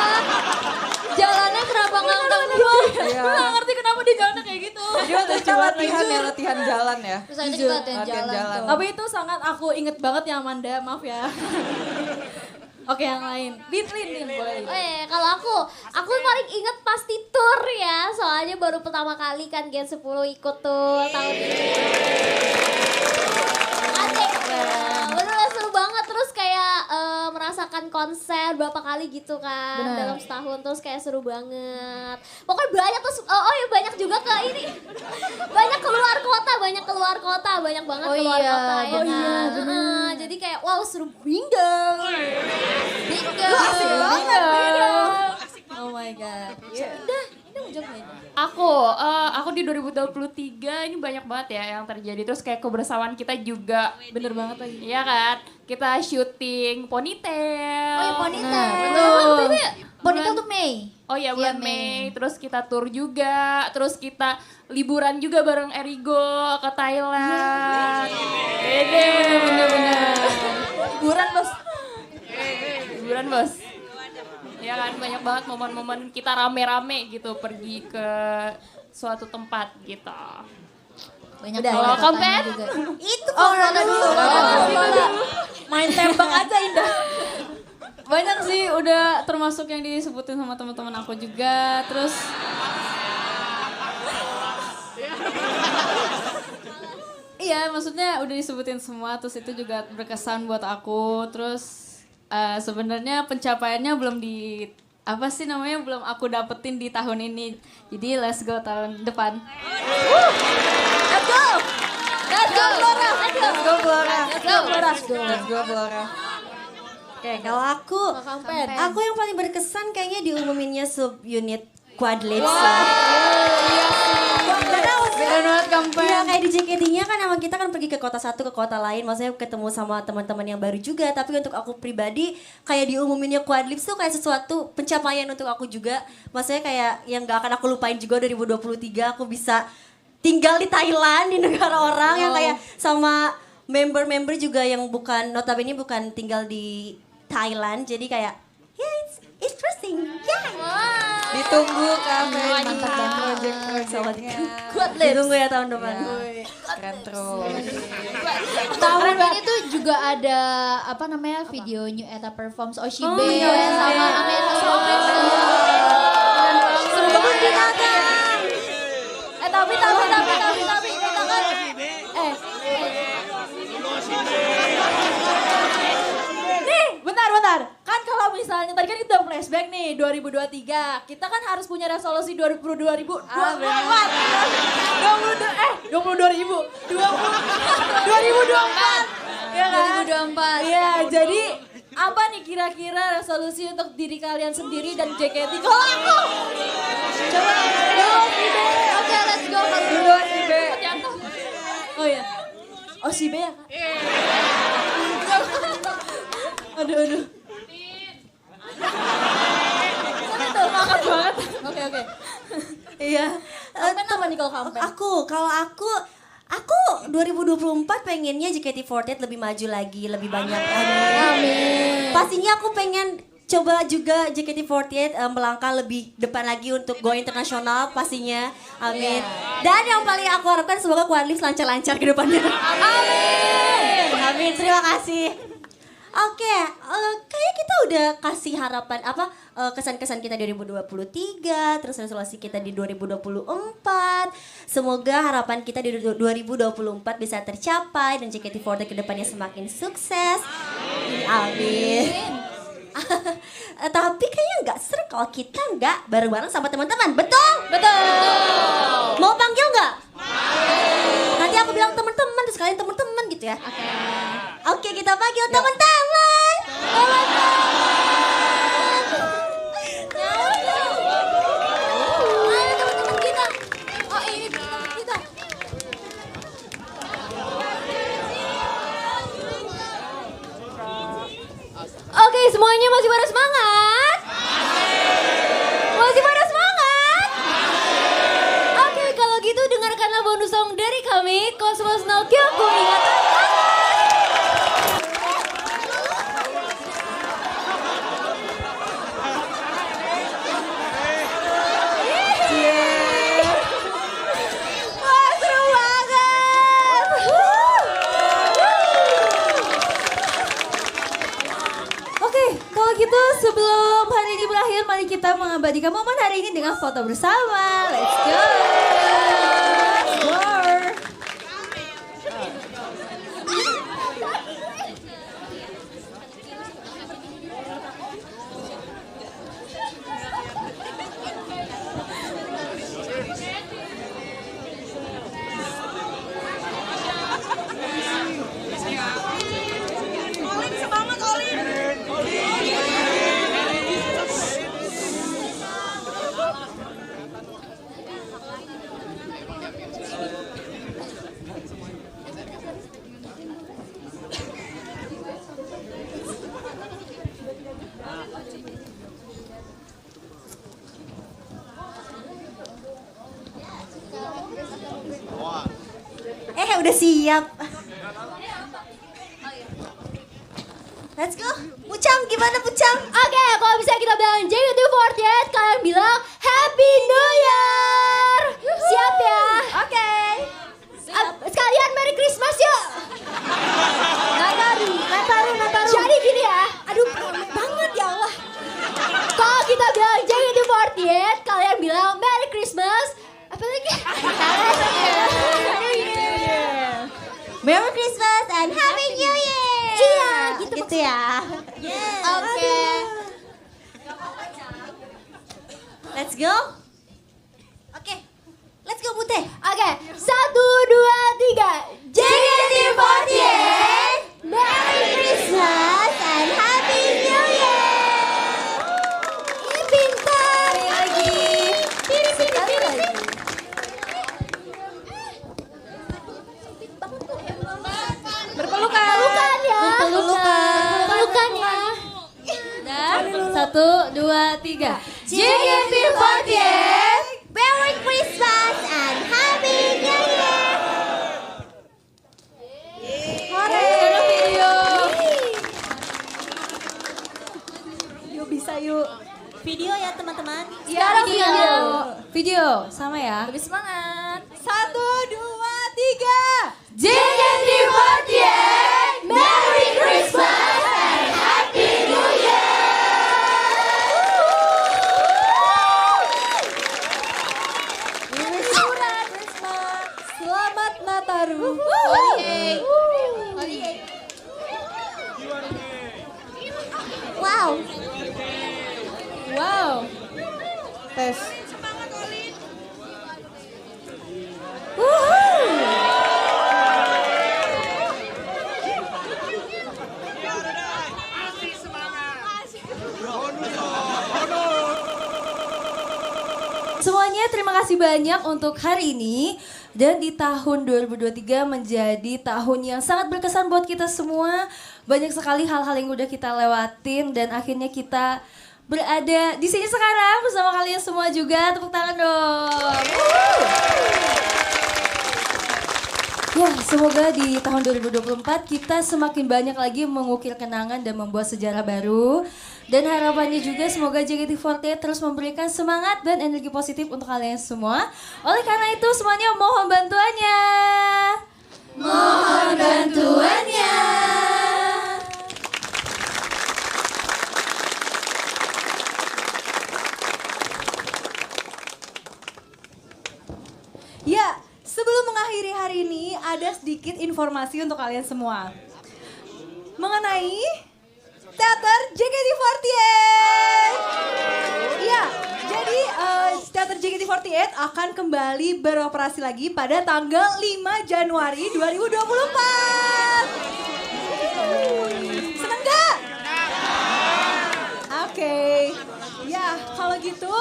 Jalannya kenapa ngangkang gua? Iya. Gue gak ngerti kenapa dia jalannya kayak gitu. Jadi waktu itu latihan jalan ya. Terus akhirnya kita latihan jalan tuh. Tapi itu sangat aku inget banget ya Amanda, maaf ya. Oke yang lain, Lin boleh. Kalau aku paling inget pasti tour ya, soalnya baru pertama kali kan Gen 10 ikut tuh tahun ini. Asik, bener seru banget, terus kayak merasakan konser berapa kali gitu kan. Bener. Dalam setahun, terus kayak seru banget. Pokoknya banyak terus, banyak juga ke ini, banyak keluar kota, banyak banget keluar kota ya kan. Jadi kayak wow seru bingung. Asik banget. Oh my god. Udah, ini mau jawab nggak Indah? Aku di 2023 ini banyak banget ya yang terjadi. Terus kayak kebersamaan kita juga. Bener banget lagi. Iya kan? Kita syuting ponytail. Oh ya ponytail. Betul. Ponytail tuh Mei. Oh iya bulan Mei. Terus kita tour juga. Terus kita liburan juga bareng Erigo ke Thailand. Bede, bener-bener. Liburan bos. Liburan bos. Ya kan banyak banget momen-momen kita rame-rame gitu pergi ke suatu tempat gitu. Banyak Kalau Kampen? Itu bola dulu. Main tembak aja Indah. Banyak sih udah termasuk yang disebutin sama teman-teman aku juga. Terus iya, maksudnya udah disebutin semua, terus itu juga berkesan buat aku. Terus sebenarnya pencapaiannya belum belum aku dapetin di tahun ini. Jadi let's go tahun depan. Let's go. Let's go Flora. Let's go Flora. Let's go Flora. Let's go Flora. Oke, kalau aku yang paling berkesan kayaknya diumuminnya subunit Quadlips. Bener banget Kampen. Iya, kayak di JKT-nya kan emang kita kan pergi ke kota satu ke kota lain, maksudnya ketemu sama teman-teman yang baru juga. Tapi untuk aku pribadi kayak diumuminnya Quadlips tuh kayak sesuatu pencapaian untuk aku juga. Maksudnya kayak yang gak akan aku lupain juga 2023 aku bisa tinggal di Thailand, di negara orang yang kayak sama member-member juga yang notabene bukan tinggal di Thailand. Jadi kayak it's interesting. Ditunggu Kampen, mantap banget project-projectnya. Ditunggu ya tahun depan. Keren terus. Tahun ini tuh juga ada video New Eta Performs Oshibe sama Amena Somes. Seru banget kita kan. Tapi kita kan. Nih, bentar. Kan kalau misalnya tadi kan kita udah flashback nih 2023. Kita kan harus punya resolusi 2024. 2024. Ya kan? 2024. Iya, jadi apa nih kira-kira resolusi untuk diri kalian sendiri dan JKT? Kalau aku, coba Oke, let's go. dulu Osibe. Oh ya, Osibe ya kak? Aduh. Makan banget. Oke. Iya. Kampen apa nih kalau Kampen? Kalau aku 2024 pengennya JKT48 lebih maju lagi, lebih banyak. Amin. Pastinya aku pengen coba juga JKT48 melangkah lebih depan lagi untuk go internasional pastinya. Amin. Dan yang paling aku harapkan semoga Quadlips lancar-lancar ke depannya. Amin. Terima kasih. Oke, kayak kita udah kasih harapan kesan-kesan kita 2023, terus resolusi kita di 2024. Semoga harapan kita di 2024 bisa tercapai dan JKT48 ke depannya semakin sukses. Amin. Tapi kayaknya nggak seru kalau kita nggak bareng-bareng sama teman-teman, betul? Mau panggil nggak? Nanti aku bilang teman-teman, terus kalian teman-teman gitu ya. Oke, kita panggil teman-teman. Teman-teman kita. Oh ini teman kita. Oke, semuanya masih pada semangat? Masih pada semangat? Oke, kalau gitu dengarkanlah bonus song dari kami, Cosmos no Kyoko Ingatan. Wah seru banget. Oke, kalau gitu sebelum hari ini berakhir, mari kita mengabadikan momen hari ini dengan foto bersama. Let's go. Let's go. udah siap. Let's go. Pucang, gimana Pucang? Oke, kalau bisa kita bilang JKT48, kalian bilang Happy New Year. Siap ya? Oke. Sekalian Merry Christmas yuk. Nataru. Jadi gini ya, aduh rame banget ya Allah. Kalau kita bilang JKT48, kalian bilang Merry Christmas. Apa lagi? Merry Christmas and Happy New Year. Iya, gitu ya. Yes. Oke. Let's go. Oke. Let's go Putih. Oke, 1, 2, 3. JKT48, Merry Christmas and Happy New Year. Ini pintar. Sekali lagi. Pelukan ya. Pelukan ya. Dan 1, 2, 3. JKT48, Merry Christmas and Happy New Year. Sekarang video. Yuk bisa yuk. Video ya teman-teman. Sekarang video sama ya. Lebih semangat. 1, 2, 3. JKT48, Merry Christmas and Happy New Year. Selamat Nataru. Wow. Wow. Tes. Semuanya terima kasih banyak untuk hari ini. Dan di tahun 2023 menjadi tahun yang sangat berkesan buat kita semua. Banyak sekali hal-hal yang udah kita lewatin dan akhirnya kita berada di sini sekarang bersama kalian semua juga. Tepuk tangan dong. Ya, semoga di tahun 2024 kita semakin banyak lagi mengukir kenangan dan membuat sejarah baru. Dan harapannya juga semoga JKT48 terus memberikan semangat dan energi positif untuk kalian semua. Oleh karena itu semuanya mohon bantuannya. Mohon bantuannya. Ya, sebelum mengakhiri hari ini ada sedikit informasi untuk kalian semua. Mengenai teater JKT48. Ya, jadi teater JKT48 akan kembali beroperasi lagi pada tanggal 5 Januari 2024. Seneng gak? Oke. Ya, kalau gitu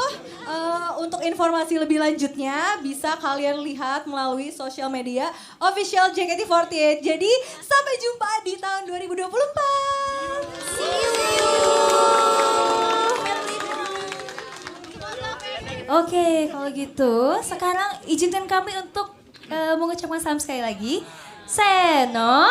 untuk informasi lebih lanjutnya bisa kalian lihat melalui sosial media official JKT48. Jadi sampai jumpa di tahun 2024. Oke, kalau gitu sekarang izinkan kami untuk mengucapkan salam sekali lagi. Seno.